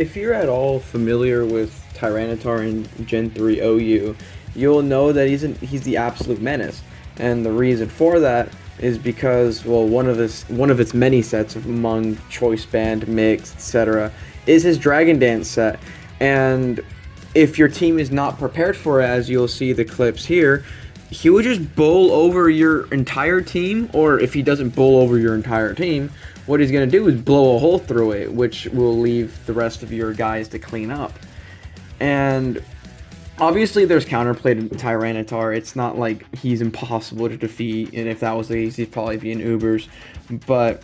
if you're at all familiar with Tyranitar in Gen 3 OU, you'll know that he's the absolute menace. And the reason for that is because, well, one of its many sets among Choice Band, Mix, etc., is his Dragon Dance set. And if your team is not prepared for it, as you'll see the clips here, he would just bowl over your entire team, or if he doesn't bowl over your entire team, what he's going to do is blow a hole through it, which will leave the rest of your guys to clean up. And obviously there's counterplay to Tyranitar. It's not like he's impossible to defeat, and if that was the case, he'd probably be in Ubers. But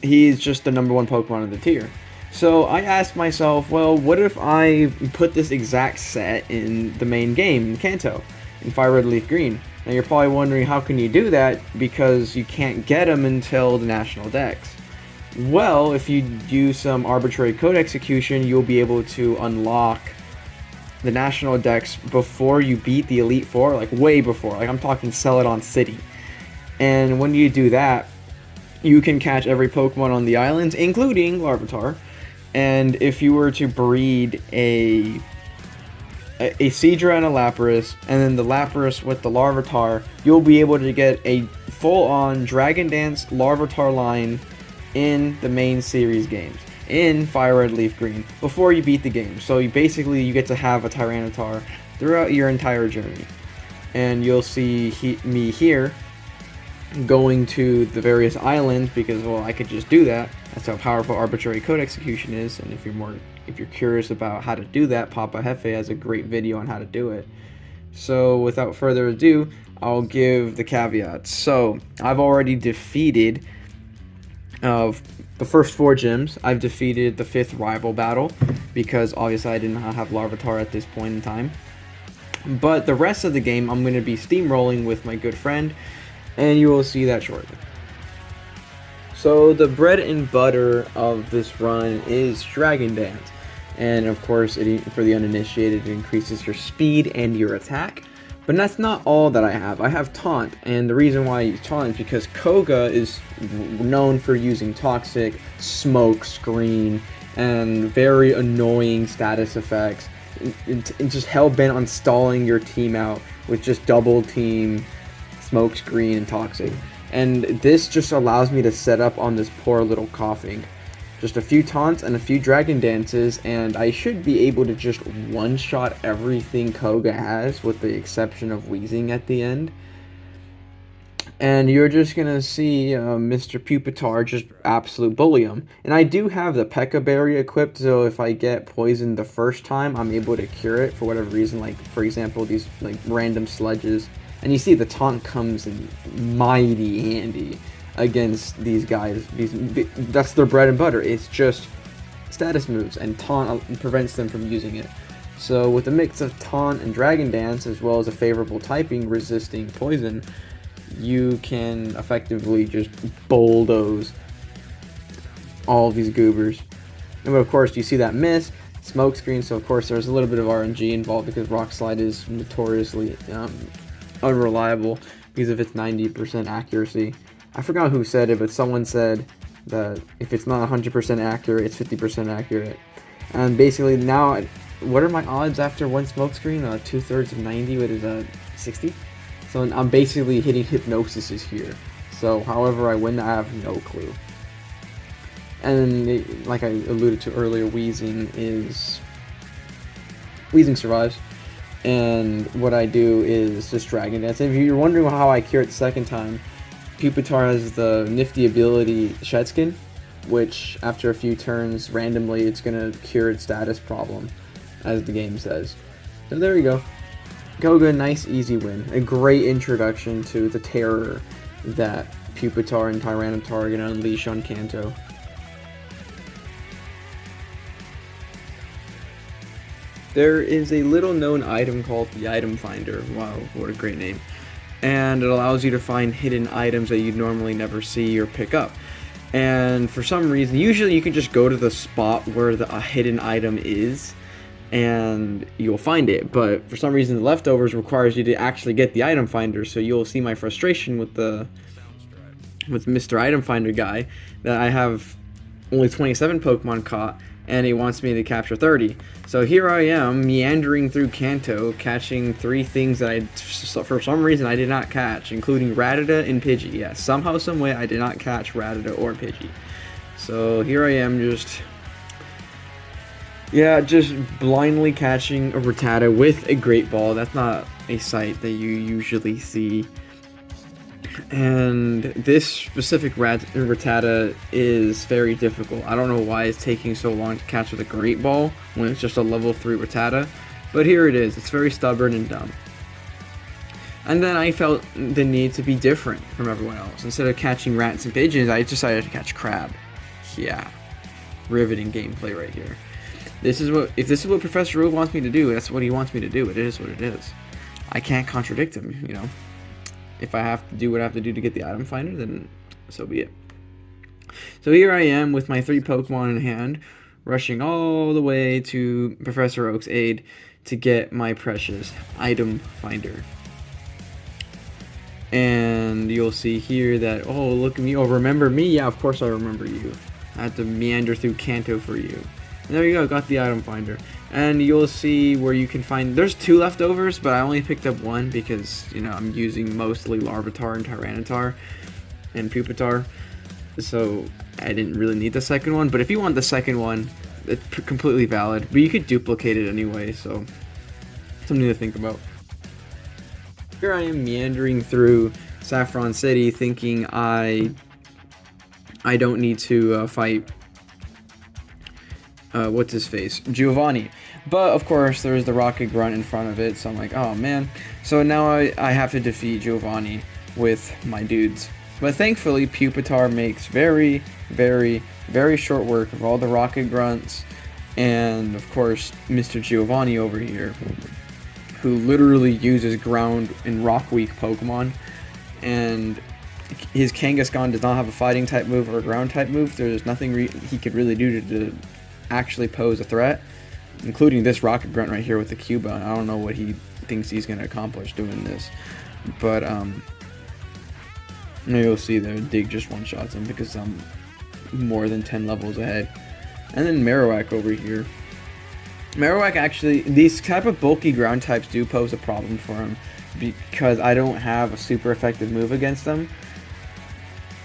he's just the number one Pokemon in the tier. So I asked myself, well, what if I put this exact set in the main game, in Kanto, in Fire Red Leaf Green? Now you're probably wondering, how can you do that? Because you can't get them until the National Dex. Well, if you do some arbitrary code execution, you'll be able to unlock the National Dex before you beat the Elite Four, like way before. Like I'm talking Celadon City. And when you do that, you can catch every Pokemon on the islands, including Larvitar. And if you were to breed a Seadra and a Lapras, and then the Lapras with the Larvitar, you'll be able to get a full-on Dragon Dance Larvitar line in the main series games, in Fire Red Leaf Green, before you beat the game. So you get to have a Tyranitar throughout your entire journey. And you'll see me here going to the various islands because, well, I could just do that. That's how powerful arbitrary code execution is. And if you're curious about how to do that, Papa Hefe has a great video on how to do it. So without further ado, I'll give the caveats. So I've already defeated the first 4 gyms. I've defeated the 5th rival battle because obviously I did not have Larvitar at this point in time. But the rest of the game I'm going to be steamrolling with my good friend, and you will see that shortly. So the bread and butter of this run is Dragon Dance. And of course, for the uninitiated, it increases your speed and your attack. But that's not all that I have. I have Taunt, and the reason why I use Taunt is because Koga is known for using Toxic, Smoke Screen, and very annoying status effects. And just hell-bent on stalling your team out with just double team, Smoke Screen, and Toxic. And this just allows me to set up on this poor little coughing. Just a few taunts and a few Dragon Dances, and I should be able to just one-shot everything Koga has, with the exception of Wheezing at the end. And you're just gonna see Mr. Pupitar just absolute bully him. And I do have the P.E.K.K.A. Berry equipped, so if I get poisoned the first time, I'm able to cure it for whatever reason. Like, for example, these like random sludges. And you see the taunt comes in mighty handy against these guys. That's their bread and butter. It's just status moves, and taunt prevents them from using it. So with a mix of taunt and Dragon Dance, as well as a favorable typing resisting poison, you can effectively just bulldoze all of these goobers. And of course, you see that miss, Smoke Screen, so of course there's a little bit of RNG involved because Rock Slide is notoriously unreliable because of its 90% accuracy. I forgot who said it, but someone said that if it's not 100% accurate, it's 50% accurate. And basically now, what are my odds after one Smoke Screen? 2/3 of 90, what is that, 60? So I'm basically hitting Hypnosis here. So however I win, I have no clue. And like I alluded to earlier, Wheezing survives. And what I do is just Dragon Dance. If you're wondering how I cure it the second time, Pupitar has the nifty ability Shed Skin, which after a few turns, randomly, it's going to cure its status problem, as the game says. So there you go. Koga, nice easy win. A great introduction to the terror that Pupitar and Tyranitar are going to unleash on Kanto. There is a little known item called the Item Finder. Wow, what a great name. And it allows you to find hidden items that you'd normally never see or pick up. And for some reason, usually you can just go to the spot where a hidden item is and you'll find it. But for some reason, the leftovers requires you to actually get the Item Finder. So you'll see my frustration with Mr. Item Finder guy, that I have only 27 Pokemon caught, and he wants me to capture 30. So here I am, meandering through Kanto, catching 3 things that for some reason I did not catch, including Rattata and Pidgey. Yeah, somehow, someway, I did not catch Rattata or Pidgey. So here I am, just blindly catching a Rattata with a Great Ball. That's not a sight that you usually see. And this specific Rattata is very difficult. I don't know why it's taking so long to catch with a Great Ball when it's just a level 3 Rattata, but here it is. It's very stubborn and dumb. And then I felt the need to be different from everyone else. Instead of catching rats and pigeons, I decided to catch crab. Yeah, riveting gameplay right here. If this is what Professor Oak wants me to do, that's what he wants me to do. It is what it is. I can't contradict him, you know. If I have to do what I have to do to get the item finder, then so be it. So here I am with my 3 Pokemon in hand, rushing all the way to Professor Oak's aid to get my precious item finder. And you'll see here that, oh, look at me. Oh, remember me? Yeah, of course I remember you. I had to meander through Kanto for you. And there you go, got the item finder. And you'll see where you can find, there's 2 leftovers, but I only picked up 1 because, you know, I'm using mostly Larvitar and Tyranitar and Pupitar. So I didn't really need the second one, but if you want the second one, it's completely valid. But you could duplicate it anyway, so something to think about. Here I am meandering through Saffron City thinking I don't need to fight what's his face, Giovanni. But of course there's the Rocket Grunt in front of it, so I'm like, oh man. So now I have to defeat Giovanni with my dudes. But thankfully Pupitar makes very, very, very short work of all the Rocket Grunts, and of course Mr. Giovanni over here, who literally uses ground and rock weak Pokemon, and his Kangaskhan does not have a fighting type move or a ground type move. There's nothing he could really do to actually pose a threat, including this Rocket Grunt right here with the Cubone. I don't know what he thinks he's going to accomplish doing this, but you'll see there, Dig just one-shots him because I'm more than 10 levels ahead. And then Marowak over here. Marowak actually, these type of bulky ground types do pose a problem for him because I don't have a super effective move against them,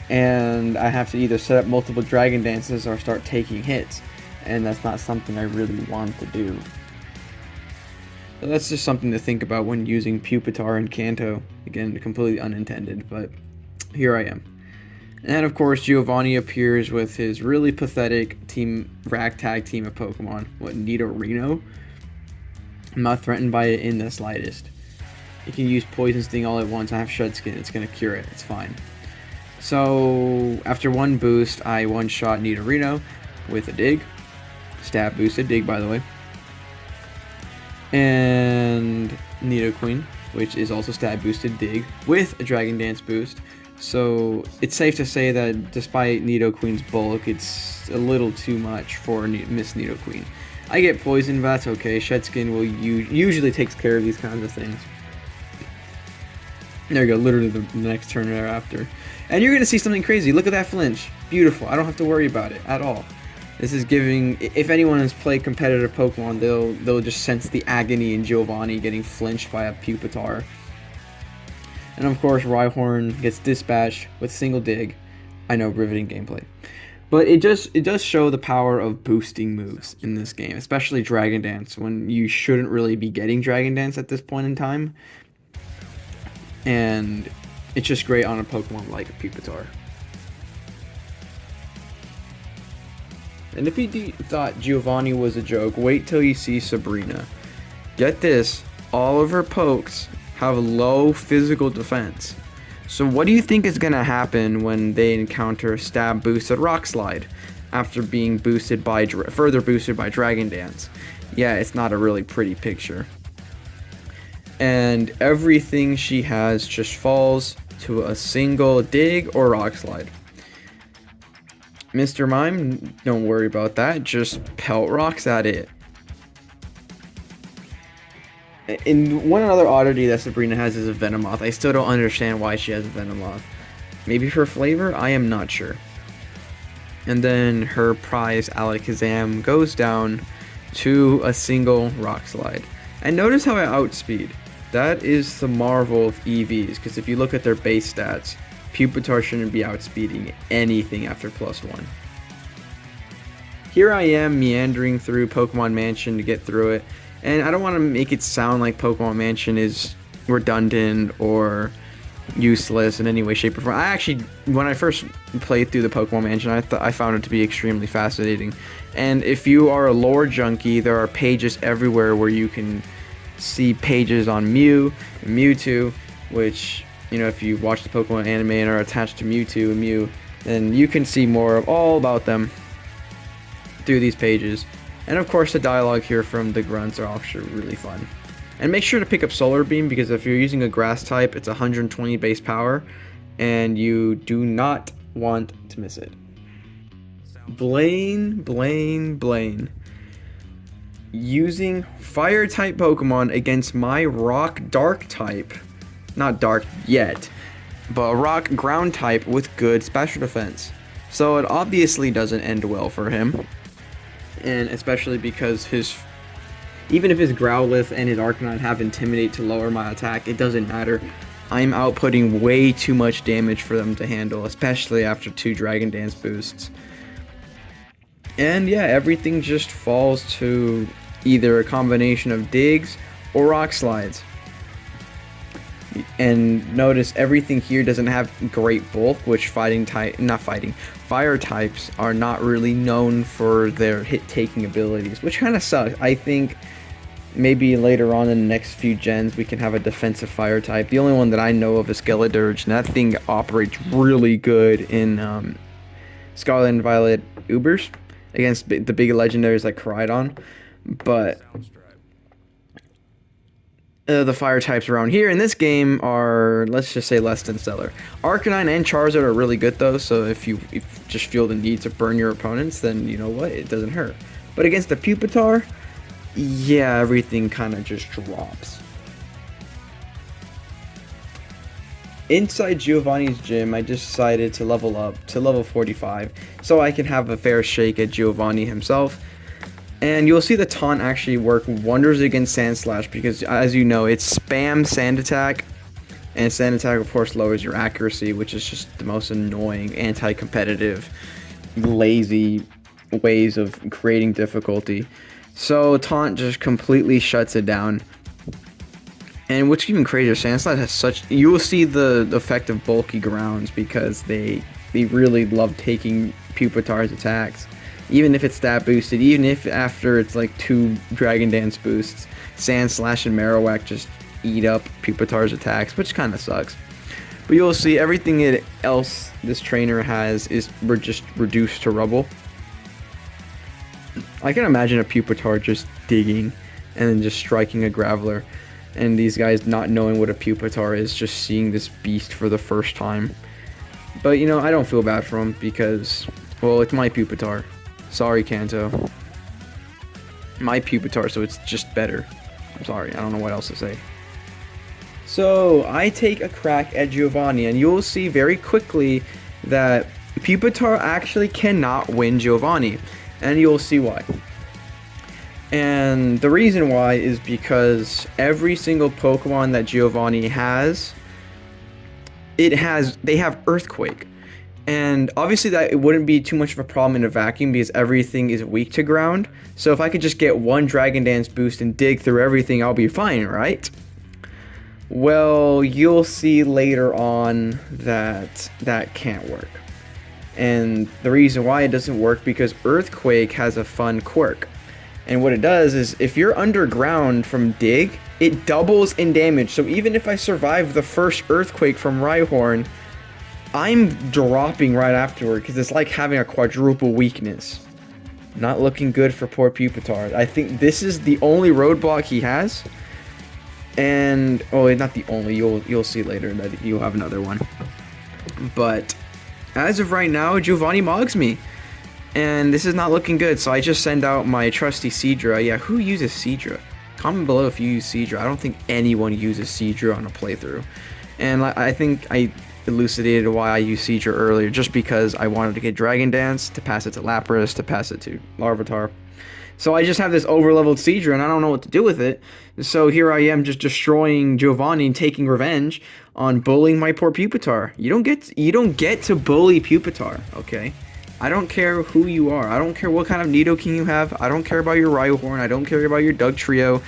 and I have to either set up multiple Dragon Dances or start taking hits, and that's not something I really want to do. So that's just something to think about when using Pupitar and Kanto. Again, completely unintended, but here I am. And of course, Giovanni appears with his really pathetic ragtag team of Pokemon. What, Nidorino? I'm not threatened by it in the slightest. You can use Poison Sting all at once. I have Shed Skin. It's going to cure it. It's fine. So, after 1 boost, I one-shot Nidorino with a Dig. Stab boosted Dig, by the way. And Nidoqueen, which is also stab boosted Dig with a Dragon Dance boost. So it's safe to say that despite Nidoqueen's bulk, it's a little too much for Miss Nidoqueen. I get poison, but that's okay. Shed Skin will usually takes care of these kinds of things. There you go, literally the next turn thereafter. And you're going to see something crazy. Look at that flinch. Beautiful. I don't have to worry about it at all. This is giving, if anyone has played competitive Pokemon, they'll just sense the agony in Giovanni getting flinched by a Pupitar. And of course, Rhyhorn gets dispatched with single Dig. I know, riveting gameplay. But it does show the power of boosting moves in this game, especially Dragon Dance, when you shouldn't really be getting Dragon Dance at this point in time. And it's just great on a Pokemon like a Pupitar. And if you thought Giovanni was a joke, wait till you see Sabrina. Get this, all of her pokes have low physical defense. So what do you think is going to happen when they encounter Stab Boosted Rock Slide after being further boosted by Dragon Dance? Yeah, it's not a really pretty picture. And everything she has just falls to a single Dig or Rock Slide. Mr. Mime, don't worry about that, just pelt rocks at it. And one other oddity that Sabrina has is a Venomoth. I still don't understand why she has a Venomoth. Maybe for flavor? I am not sure. And then her prize, Alakazam, goes down to a single Rock Slide. And notice how I outspeed. That is the marvel of EVs, because if you look at their base stats, Pupitar shouldn't be outspeeding anything after +1. Here I am meandering through Pokemon Mansion to get through it, and I don't want to make it sound like Pokemon Mansion is redundant or useless in any way, shape, or form. I actually, when I first played through the Pokemon Mansion, I found it to be extremely fascinating. And if you are a lore junkie, there are pages everywhere where you can see pages on Mew and Mewtwo, which, you know, if you watch the Pokemon anime and are attached to Mewtwo and Mew, then you can see more of all about them through these pages. And of course the dialogue here from the grunts are also really fun. And make sure to pick up Solar Beam, because if you're using a grass type, it's 120 base power and you do not want to miss it. Blaine. Using fire type Pokemon against my rock dark type, not dark yet, but rock ground type with good special defense. So it obviously doesn't end well for him. And especially because even if his Growlithe and his Arcanine have Intimidate to lower my attack, it doesn't matter. I'm outputting way too much damage for them to handle, especially after 2 Dragon Dance boosts. And yeah, everything just falls to either a combination of digs or rock slides. And notice everything here doesn't have great bulk, which fire types are not really known for their hit-taking abilities, which kind of sucks. I think maybe later on in the next few gens we can have a defensive fire type. The only one that I know of is Skeledirge, and that thing operates really good in Scarlet and Violet Ubers against the big legendaries like Koraidon. But the fire types around here in this game are, let's just say, less than stellar. Arcanine and Charizard are really good though, so if you just feel the need to burn your opponents, then you know what, it doesn't hurt. But against the Pupitar, yeah, everything kind of just drops. Inside Giovanni's gym, I decided to level up to level 45 so I can have a fair shake at Giovanni himself. And you'll see the taunt actually work wonders against Sand Slash, because as you know, it's spam Sand Attack, and Sand Attack of course lowers your accuracy, which is just the most annoying, anti-competitive, lazy ways of creating difficulty. So taunt just completely shuts it down. And what's even crazier, Sand Slash has such, you will see the effect of bulky grounds, because they really love taking Pupitar's attacks. Even if it's stat boosted, even if after it's like 2 Dragon Dance boosts, Sand Slash and Marowak just eat up Pupitar's attacks, which kind of sucks. But you'll see everything else this trainer has is just reduced to rubble. I can imagine a Pupitar just digging and then just striking a Graveler, and these guys not knowing what a Pupitar is, just seeing this beast for the first time. But you know, I don't feel bad for him because, well, it's my Pupitar. Sorry, Kanto. My Pupitar, so it's just better. I'm sorry, I don't know what else to say. So, I take a crack at Giovanni, and you'll see very quickly that Pupitar actually cannot win Giovanni, and you'll see why. And the reason why is because every single Pokemon that Giovanni has, they have Earthquake. And obviously that it wouldn't be too much of a problem in a vacuum because everything is weak to ground. So if I could just get 1 Dragon Dance boost and dig through everything, I'll be fine, right? Well, you'll see later on that that can't work. And the reason why it doesn't work because Earthquake has a fun quirk. And what it does is if you're underground from dig, it doubles in damage. So even if I survive the first Earthquake from Rhyhorn, I'm dropping right afterward because it's like having a quadruple weakness. Not looking good for poor Pupitar. I think this is the only roadblock he has. And, oh, not the only, you'll see later that you'll have another one. But as of right now, Giovanni mogs me. And this is not looking good, so I just send out my trusty Seadra. Yeah, who uses Seadra? Comment below if you use Seadra. I don't think anyone uses Seadra on a playthrough. And I think elucidated why I used Seizure earlier, just because I wanted to get Dragon Dance, to pass it to Lapras, to pass it to Larvitar. So I just have this overleveled Seizure, and I don't know what to do with it. So here I am just destroying Giovanni and taking revenge on bullying my poor Pupitar. You don't get to bully Pupitar, okay? I don't care who you are. I don't care what kind of Nidoking you have. I don't care about your Rhyhorn. I don't care about your Doug Trio.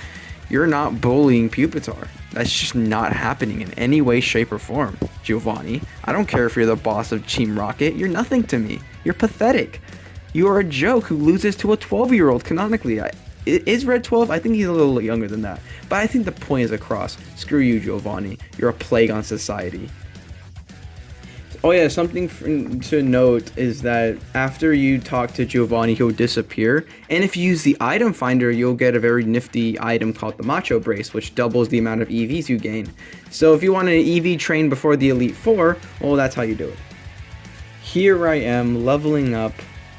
You're not bullying Pupitar. That's just not happening in any way, shape, or form, Giovanni. I don't care if you're the boss of Team Rocket. You're nothing to me. You're pathetic. You are a joke who loses to a 12-year-old canonically. Is Red 12? I think he's a little younger than that. But I think the point is across. Screw you, Giovanni. You're a plague on society. Oh yeah, something to note is that after you talk to Giovanni, he'll disappear. And if you use the item finder, you'll get a very nifty item called the Macho Brace, which doubles the amount of EVs you gain. So if you want an EV train before the Elite Four, well, that's how you do it. Here I am leveling up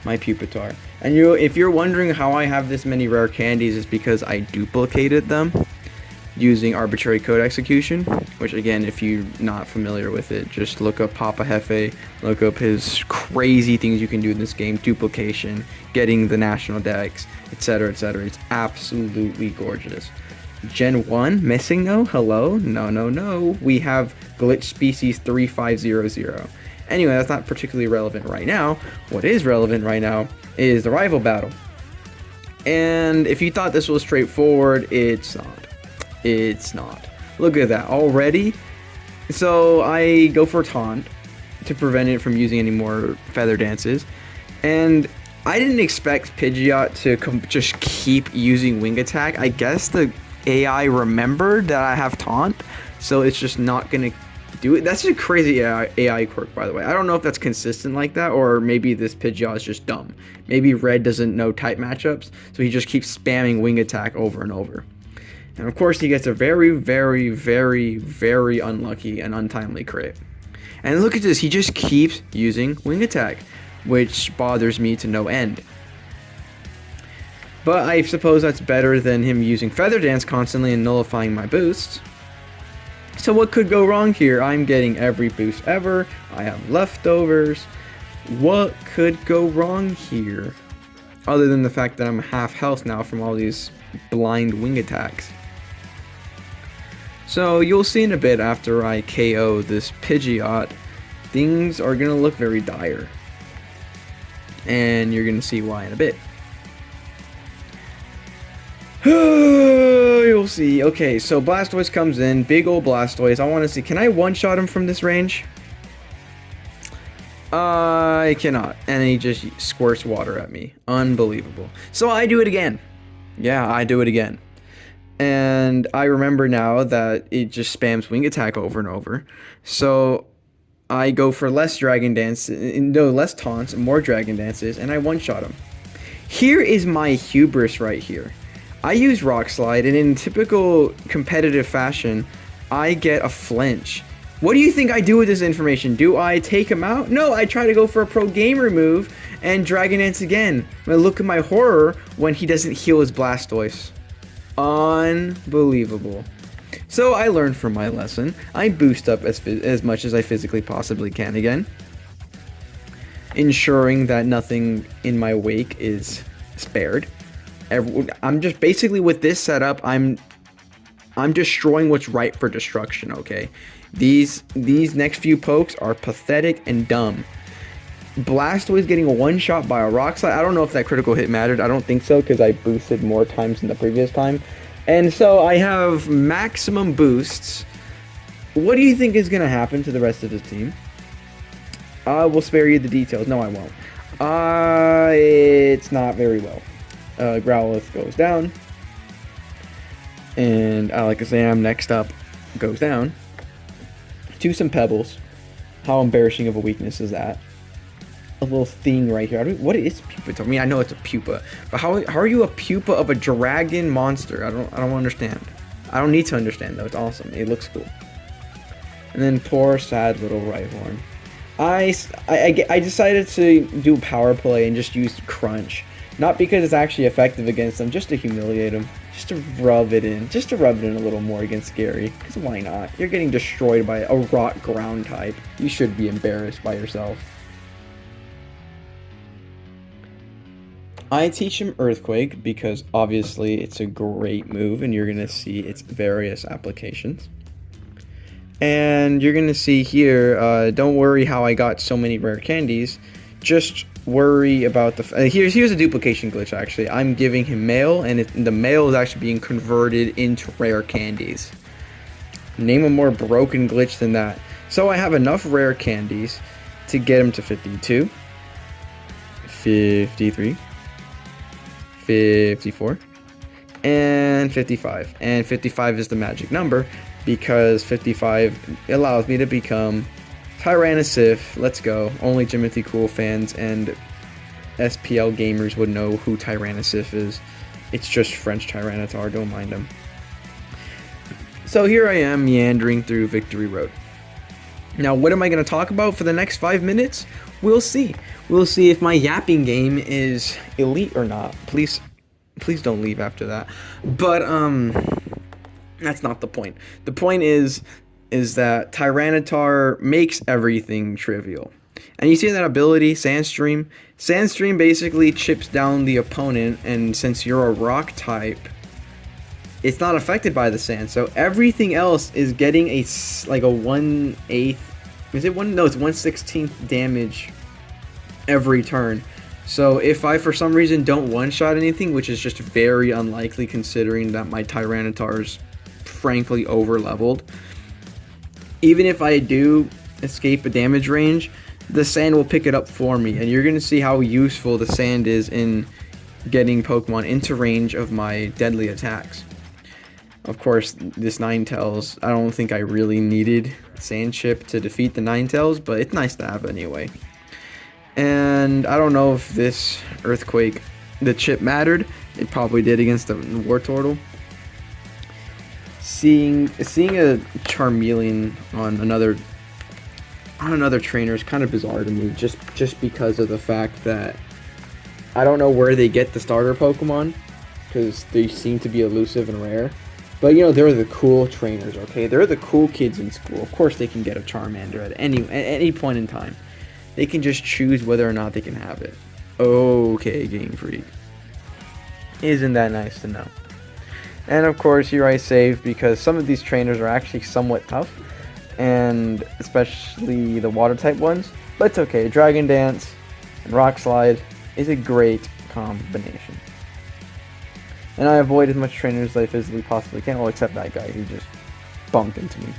my Pupitar. And if you're wondering how I have this many rare candies, it's because I duplicated them using arbitrary code execution, which again, if you're not familiar with it, just look up Papa Hefe, look up his crazy things you can do in this game, duplication, getting the national decks, etc, etc. It's absolutely gorgeous. Gen 1 missing though? Hello? No. We have glitch species 3500. Anyway, that's not particularly relevant right now. What is relevant right now is the rival battle. And if you thought this was straightforward, it's not. It's not. Look at that already. So I go for Taunt to prevent it from using any more Feather Dances. And I didn't expect Pidgeot to just keep using Wing Attack. I guess the AI remembered that I have Taunt, so it's just not going to do it. That's a crazy AI quirk, by the way. I don't know if that's consistent like that, or maybe this Pidgeot is just dumb. Maybe Red doesn't know type matchups, so he just keeps spamming Wing Attack over and over. And of course, he gets a very, very, very, very unlucky and untimely crit. And look at this, he just keeps using Wing Attack, which bothers me to no end. But I suppose that's better than him using Feather Dance constantly and nullifying my boosts. So what could go wrong here? I'm getting every boost ever. I have leftovers. What could go wrong here? Other than the fact that I'm half health now from all these blind Wing Attacks. So you'll see in a bit after I KO this Pidgeot, things are going to look very dire. And you're going to see why in a bit. You'll see. Okay, so Blastoise comes in. Big old Blastoise. I want to see. Can I one-shot him from this range? I cannot. And he just squirts water at me. Unbelievable. So I do it again. Yeah, I do it again. And I remember now that it just spams Wing Attack over and over. So I go for less Dragon Dance, no, less taunts, more Dragon Dances, and I one-shot him. Here is my hubris right here. I use Rock Slide, and in typical competitive fashion, I get a flinch. What do you think I do with this information? Do I take him out? No, I try to go for a pro gamer move and Dragon Dance again. But look at my horror when he doesn't heal his Blastoise. Unbelievable. So I learned from my lesson. I boost up as much as I physically possibly can again, ensuring that nothing in my wake is spared. I'm just basically with this setup, I'm destroying what's right for destruction, okay? These next few pokes are pathetic and dumb. Blastoise getting a one-shot by a Rock Slide. I don't know if that critical hit mattered. I don't think so, because I boosted more times than the previous time. And so I have maximum boosts. What do you think is going to happen to the rest of the team? I will spare you the details. No, I won't. It's not very well. Growlithe goes down. And Alakazam next up goes down. To some Pebbles. How embarrassing of a weakness is that? A little thing right here. What is pupa? I mean, I know it's a pupa, but how are you a pupa of a dragon monster? I don't understand. I don't need to understand though. It's awesome. It looks cool. And then poor sad little Rhyhorn. I decided to do power play and just use Crunch, not because it's actually effective against them, just to humiliate them. just to rub it in, a little more against Gary, because why not? You're getting destroyed by a rock ground type. You should be embarrassed by yourself. I teach him Earthquake because obviously it's a great move and you're going to see its various applications. And you're going to see here, don't worry how I got so many rare candies, just worry about the... here's a duplication glitch actually. I'm giving him mail and the mail is actually being converted into rare candies. Name a more broken glitch than that. So I have enough rare candies to get him to 52, 53, 54, and 55. And 55 is the magic number because 55 allows me to become Tyrannisif. Let's go. Only Jimothy Cool fans and SPL gamers would know who Tyrannisif is. It's just French Tyranitar, don't mind him. So here I am meandering through Victory Road. Now, what am I going to talk about for the next 5 minutes? We'll see. We'll see if my yapping game is elite or not. Please don't leave after that. But that's not the point. The point is that Tyranitar makes everything trivial. And you see that ability, Sandstream? Sandstream basically chips down the opponent, and since you're a rock type, it's not affected by the sand. So everything else is getting a 1/8. Is it one? No, it's 1/16 damage every turn. So if I for some reason don't one-shot anything, which is just very unlikely considering that my Tyranitar's frankly over-leveled, even if I do escape a damage range, the sand will pick it up for me, and you're going to see how useful the sand is in getting Pokemon into range of my deadly attacks. Of course, this Ninetales, I don't think I really needed Sand Chip to defeat the Ninetales, but it's nice to have anyway. And I don't know if this Earthquake, the chip mattered. It probably did against the Wartortle. Seeing a Charmeleon on another trainer is kind of bizarre to me, just because of the fact that I don't know where they get the starter Pokemon, because they seem to be elusive and rare. But you know, they're the cool trainers, okay? They're the cool kids in school. Of course they can get a Charmander at any point in time. They can just choose whether or not they can have it. Okay, Game Freak. Isn't that nice to know? And of course, here I save because some of these trainers are actually somewhat tough, and especially the water type ones. But it's okay. Dragon Dance and Rock Slide is a great combination. And I avoid as much trainers as I physically possibly can, well, except that guy who just bumped into me.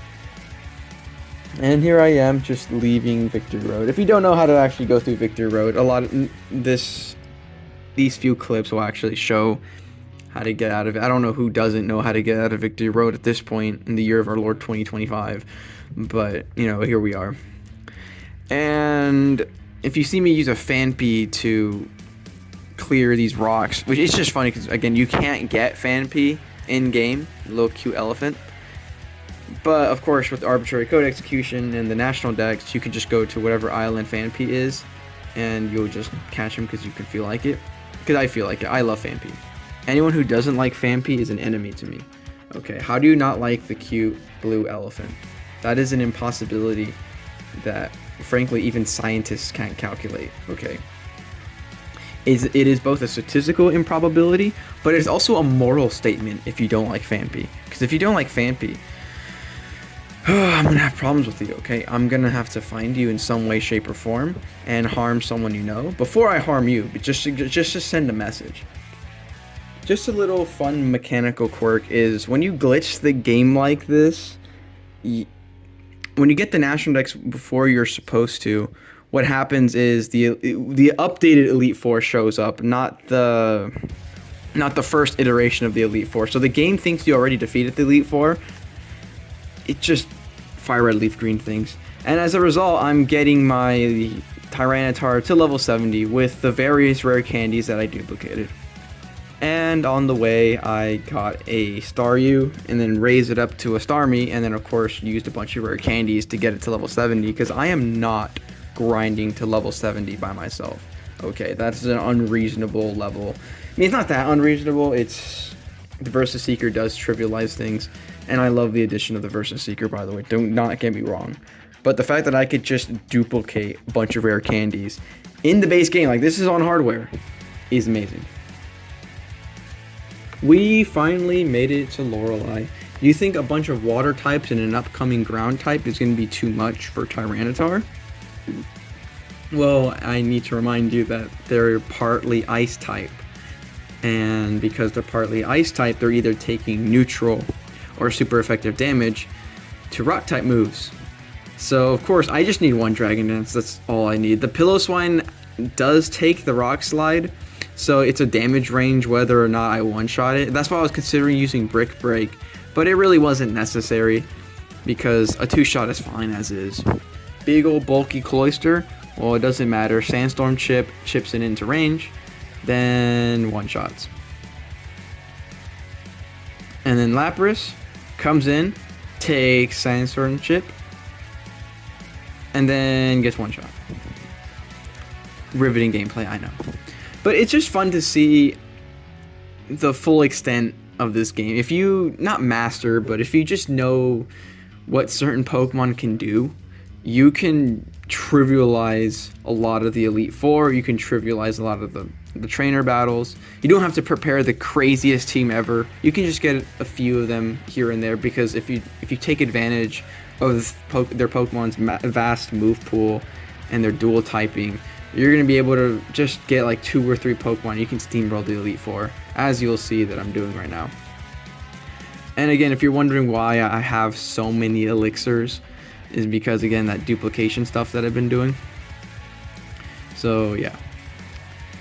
And here I am, just leaving Victory Road. If you don't know how to actually go through Victory Road, a lot of these few clips will actually show how to get out of it. I don't know who doesn't know how to get out of Victory Road at this point in the year of our Lord 2025, but you know, here we are. And if you see me use a Phanpy to clear these rocks, which is just funny because again, you can't get Phanpy in game, little cute elephant. But of course, with arbitrary code execution and the national decks, you can just go to whatever island Phanpy is, and you'll just catch him because you can feel like it. Because I feel like it. I love Phanpy. Anyone who doesn't like Phanpy is an enemy to me. Okay, how do you not like the cute blue elephant? That is an impossibility that, frankly, even scientists can't calculate. Okay. It is both a statistical improbability, but it's also a moral statement if you don't like Phanpy. Because if you don't like Phanpy, I'm gonna have problems with you, okay? I'm gonna have to find you in some way, shape, or form and harm someone you know before I harm you. But just to send a message. Just a little fun mechanical quirk is when you glitch the game like this, when you get the national decks before you're supposed to, what happens is the updated Elite Four shows up, not the first iteration of the Elite Four. So the game thinks you already defeated the Elite Four. It just fire red, leaf green things. And as a result, I'm getting my Tyranitar to level 70 with the various rare candies that I duplicated. And on the way, I got a Staryu, and then raised it up to a Starmie, and then of course used a bunch of rare candies to get it to level 70, because I am not grinding to level 70 by myself. Okay, that's an unreasonable level. I mean, it's not that unreasonable, it's The Versus Seeker does trivialize things, and I love the addition of the Versus Seeker, by the way. Do not get me wrong. But the fact that I could just duplicate a bunch of rare candies in the base game, like this is on hardware, is amazing. We finally made it to Lorelei. Do you think a bunch of water types and an upcoming ground type is going to be too much for Tyranitar? Well, I need to remind you that they're partly ice type. And because they're partly ice type, they're either taking neutral or super effective damage to rock type moves. So of course I just need one Dragon Dance, that's all I need. The Pillow-Swine does take the rock slide, so it's a damage range whether or not I one-shot it. That's why I was considering using Brick Break, but it really wasn't necessary because a 2-shot is fine as is. Big old bulky Cloyster, well, it doesn't matter. Sandstorm chips it into range, then one-shots. And then Lapras comes in, takes Sandstorm chip, and then gets one shot. Riveting gameplay, I know. But it's just fun to see the full extent of this game. If you, not master, but if you just know what certain Pokemon can do, you can trivialize a lot of the Elite Four, you can trivialize a lot of the trainer battles. You don't have to prepare the craziest team ever. You can just get a few of them here and there, because if you take advantage of their Pokemon's vast move pool and their dual typing, you're going to be able to just get like 2 or 3 Pokemon you can steamroll the Elite Four, as you'll see that I'm doing right now. And again, if you're wondering why I have so many elixirs, is because again, that duplication stuff that I've been doing. So yeah.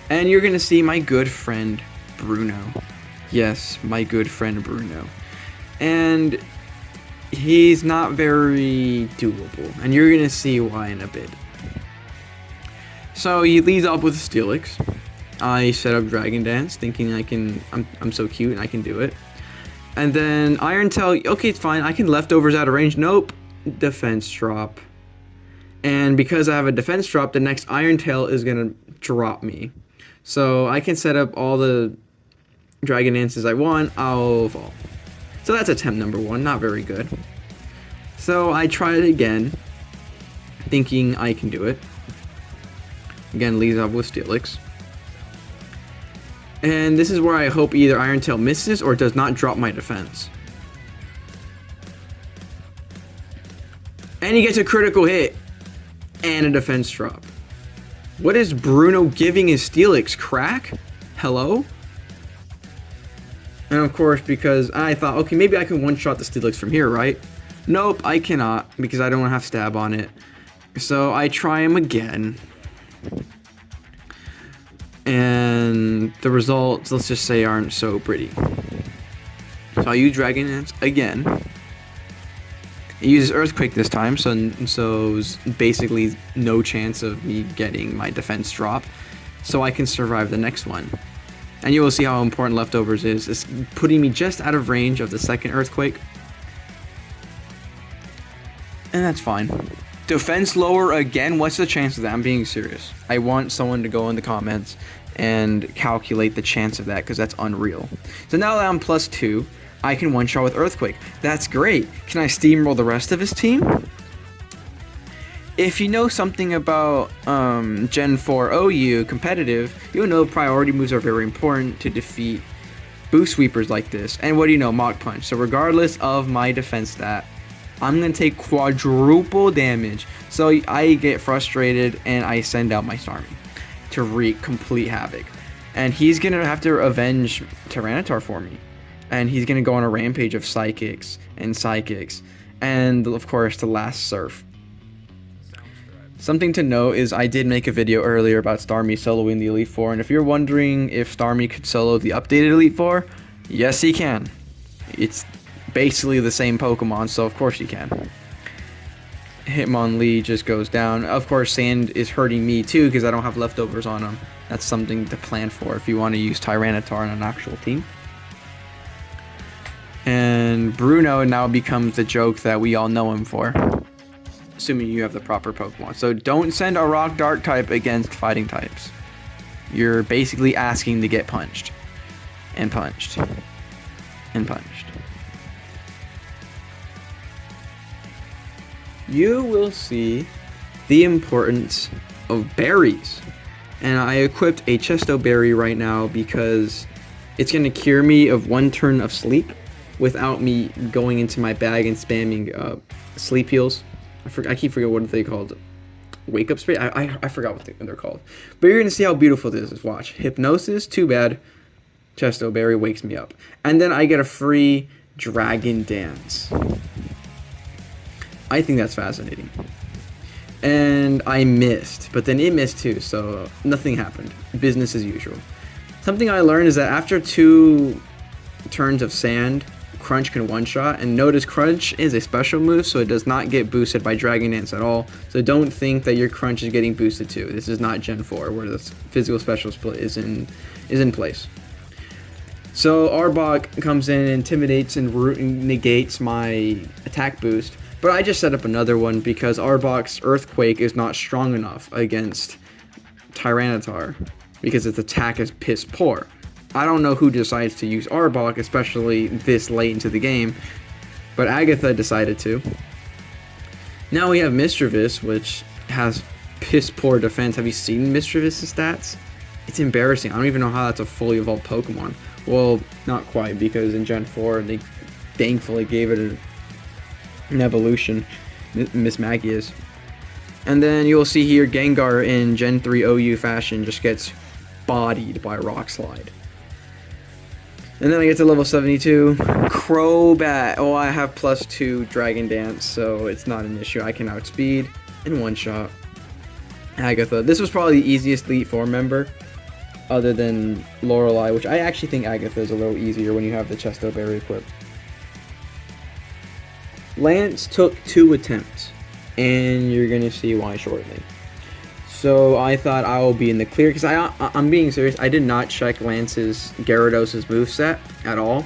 And you're going to see my good friend Bruno. Yes, my good friend Bruno. And he's not very doable, and you're gonna see why in a bit. So he leads off with Steelix. I set up Dragon Dance, thinking I'm so cute and I can do it. And then Iron Tail, okay, it's fine. I can leftovers out of range. Nope, defense drop. And because I have a defense drop, the next Iron Tail is gonna drop me. So I can set up all the Dragon Dances I want. I'll evolve. So that's attempt number 1, not very good. So I try it again, thinking I can do it. Again, leads off with Steelix. And this is where I hope either Iron Tail misses or does not drop my defense. And he gets a critical hit and a defense drop. What is Bruno giving his Steelix? Crack? Hello? And of course, because I thought, okay, maybe I can one-shot the Steelix from here, right? Nope, I cannot, because I don't have stab on it. So I try him again. And the results, let's just say, aren't so pretty. So I use Dragon Dance again. He uses Earthquake this time, so there's basically no chance of me getting my defense drop. So I can survive the next one. And you will see how important leftovers is. It's putting me just out of range of the second Earthquake. And that's fine. Defense lower again? What's the chance of that? I'm being serious. I want someone to go in the comments and calculate the chance of that, because that's unreal. So now that I'm +2, I can one-shot with Earthquake. That's great. Can I steamroll the rest of his team? If you know something about Gen 4 OU competitive, you'll know priority moves are very important to defeat boost sweepers like this. And what do you know? Mach Punch. So regardless of my defense stat, I'm going to take quadruple damage. So I get frustrated and I send out my Starmie to wreak complete havoc. And he's going to have to avenge Tyranitar for me. And he's going to go on a rampage of Psychics. And of course, the last Surf. Something to note is I did make a video earlier about Starmie soloing the Elite Four, and if you're wondering if Starmie could solo the updated Elite Four, yes he can. It's basically the same Pokemon, so of course he can. Hitmonlee just goes down. Of course, Sand is hurting me too because I don't have leftovers on him. That's something to plan for if you want to use Tyranitar on an actual team. And Bruno now becomes the joke that we all know him for. Assuming you have the proper Pokemon. So don't send a Rock Dark type against fighting types. You're basically asking to get punched. And punched. and punished. You will see the importance of berries. And I equipped a Chesto berry right now because it's going to cure me of 1 turn of sleep without me going into my bag and spamming sleep heals. I keep forgetting what they called. Wake up spray? I forgot what they're called. But you're going to see how beautiful this is. Watch. Hypnosis, too bad. Chesto berry wakes me up. And then I get a free Dragon Dance. I think that's fascinating. And I missed, but then it missed too, so nothing happened. Business as usual. Something I learned is that after 2 turns of sand, Crunch can one-shot, and notice Crunch is a special move, so it does not get boosted by Dragon Dance at all. So don't think that your Crunch is getting boosted too. This is not Gen 4, where the physical special split is in place. So Arbok comes in and intimidates and negates my attack boost. But I just set up another one because Arbok's Earthquake is not strong enough against Tyranitar because its attack is piss poor. I don't know who decides to use Arbok, especially this late into the game, but Agatha decided to. Now we have Mischievous, which has piss poor defense. Have you seen Mischievous's stats? It's embarrassing. I don't even know how that's a fully evolved Pokemon. Well, not quite, because in Gen 4 they thankfully gave it an evolution, Miss Maggie is. And then you'll see here Gengar in Gen 3 OU fashion just gets bodied by Rock Slide. And then I get to level 72. Crobat. Oh, I have +2 Dragon Dance, so it's not an issue. I can outspeed in one shot. Agatha. This was probably the easiest Elite Four member, other than Lorelei, which I actually think Agatha is a little easier when you have the Chesto Berry equipped. Lance took 2 attempts, and you're going to see why shortly. So I thought I will be in the clear, because I'm being serious. I did not check Lance's Gyarados' moveset at all,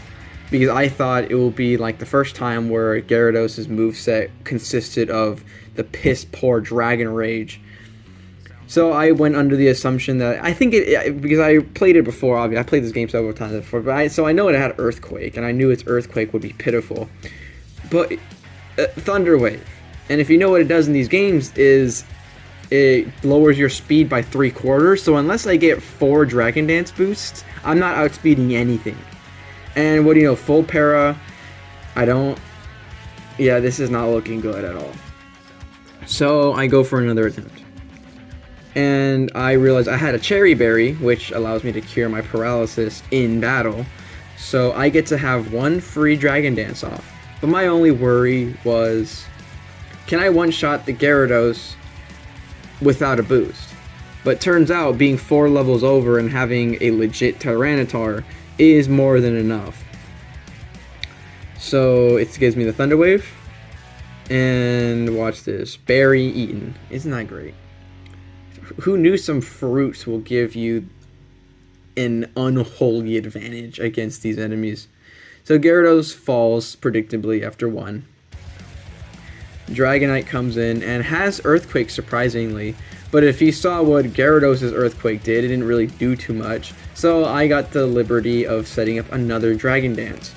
because I thought it will be like the first time where Gyarados' moveset consisted of the piss poor Dragon Rage. So I went under the assumption that, I think it, because I played it before, obviously, I played this game several times before, but so I know it had Earthquake, and I knew its Earthquake would be pitiful. But Thunder Wave, and if you know what it does in these games is it lowers your speed by 3/4, so unless I get 4 Dragon Dance boosts, I'm not outspeeding anything. And what do you know, full para, yeah, this is not looking good at all. So I go for another attempt. And I realized I had a Cherry Berry, which allows me to cure my paralysis in battle. So I get to have 1 free Dragon Dance off. But my only worry was, can I one-shot the Gyarados without a boost? But turns out being 4 levels over and having a legit Tyranitar is more than enough. So it gives me the Thunder Wave. And watch this. Berry eaten. Isn't that great? Who knew some fruits will give you an unholy advantage against these enemies? So Gyarados falls predictably after 1. Dragonite comes in and has Earthquake surprisingly, but if you saw what Gyarados' Earthquake did, it didn't really do too much. So I got the liberty of setting up another Dragon Dance.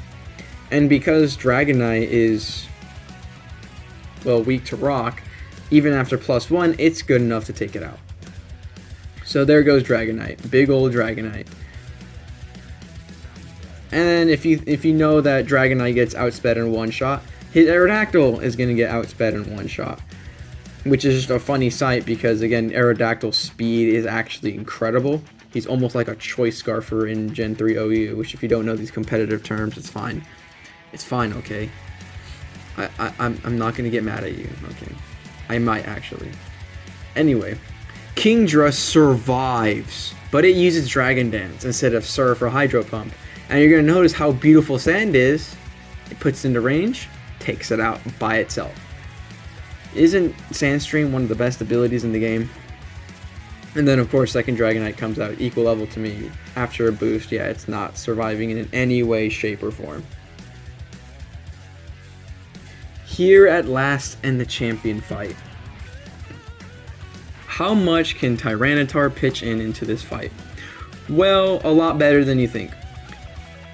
And because Dragonite is, well, weak to rock, even after +1, it's good enough to take it out. So there goes Dragonite, big old Dragonite. And then if you know that Dragonite gets outsped in one shot, his Aerodactyl is going to get outsped in one shot. Which is just a funny sight because, again, Aerodactyl's speed is actually incredible. He's almost like a Choice Scarfer in Gen 3 OU, which if you don't know these competitive terms, it's fine. It's fine, okay? I'm not going to get mad at you, okay? I might, actually. Anyway, Kingdra survives, but it uses Dragon Dance instead of Surf or Hydro Pump. And you're going to notice how beautiful Sand is. It puts it into range, takes it out by itself. Isn't Sandstream one of the best abilities in the game? And then, of course, second Dragonite comes out equal level to me after a boost. Yeah, it's not surviving in any way, shape, or form. Here at last in the champion fight. How much can Tyranitar pitch into this fight? Well, a lot better than you think.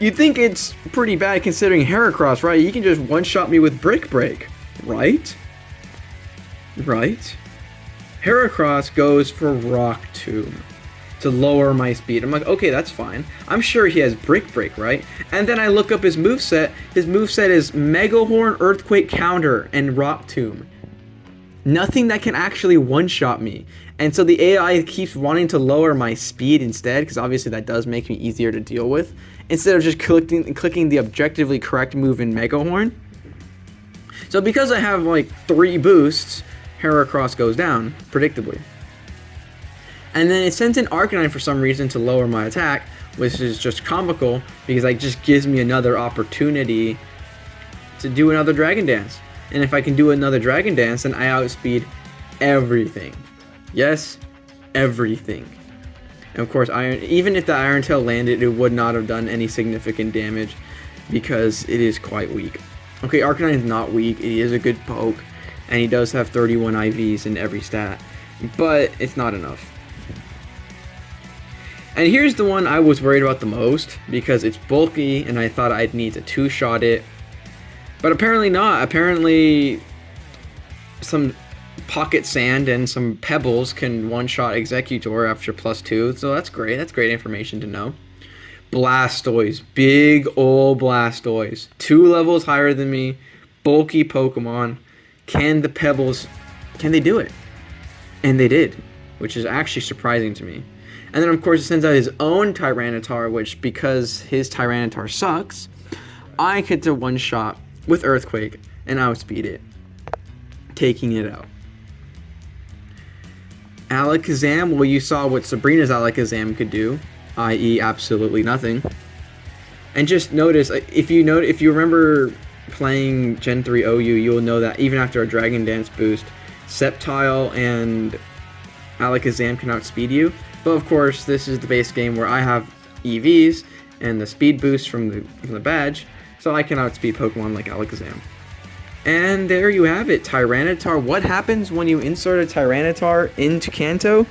You think it's pretty bad considering Heracross, right? You can just one-shot me with Brick Break, right? Right? Heracross goes for Rock Tomb to lower my speed. I'm like, okay, that's fine. I'm sure he has Brick Break, right? And then I look up his moveset. His moveset is Mega Horn, Earthquake Counter, and Rock Tomb. Nothing that can actually one-shot me. And so the AI keeps wanting to lower my speed instead, because obviously that does make me easier to deal with, instead of just clicking the objectively correct move in Mega Horn. So because I have like 3 boosts, Heracross goes down, predictably. And then it sends in Arcanine for some reason to lower my attack, which is just comical, because it just gives me another opportunity to do another Dragon Dance. And if I can do another Dragon Dance, then I outspeed everything. Yes, everything. And of course, even if the Iron Tail landed, it would not have done any significant damage because it is quite weak. Okay, Arcanine is not weak. He is a good poke, and he does have 31 IVs in every stat, but it's not enough. And here's the one I was worried about the most, because it's bulky, and I thought I'd need to 2-shot it. But apparently not. Apparently some Pocket Sand and some Pebbles can one-shot Executor after +2, so that's great. That's great information to know. Blastoise. Big ol' Blastoise. 2 levels higher than me. Bulky Pokemon. Can the Pebbles... can they do it? And they did, which is actually surprising to me. And then, of course, it sends out his own Tyranitar, which, because his Tyranitar sucks, I get to one-shot with Earthquake and outspeed it, taking it out. Alakazam, well, you saw what Sabrina's Alakazam could do, i.e. absolutely nothing. And just notice, if you remember playing Gen 3 OU, you'll know that even after a Dragon Dance boost, Sceptile and Alakazam can outspeed you. But of course, this is the base game where I have EVs and the speed boost from the badge, so I can outspeed Pokemon like Alakazam. And there you have it, Tyranitar. What happens when you insert a Tyranitar into Kanto?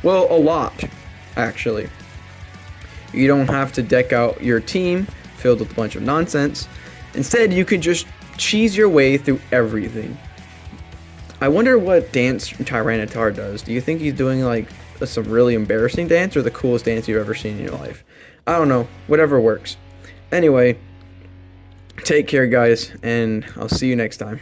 Well, a lot, actually. You don't have to deck out your team filled with a bunch of nonsense. Instead, you could just cheese your way through everything. I wonder what dance Tyranitar does. Do you think he's doing like some really embarrassing dance or the coolest dance you've ever seen in your life? I don't know. Whatever works. Anyway, take care, guys, and I'll see you next time.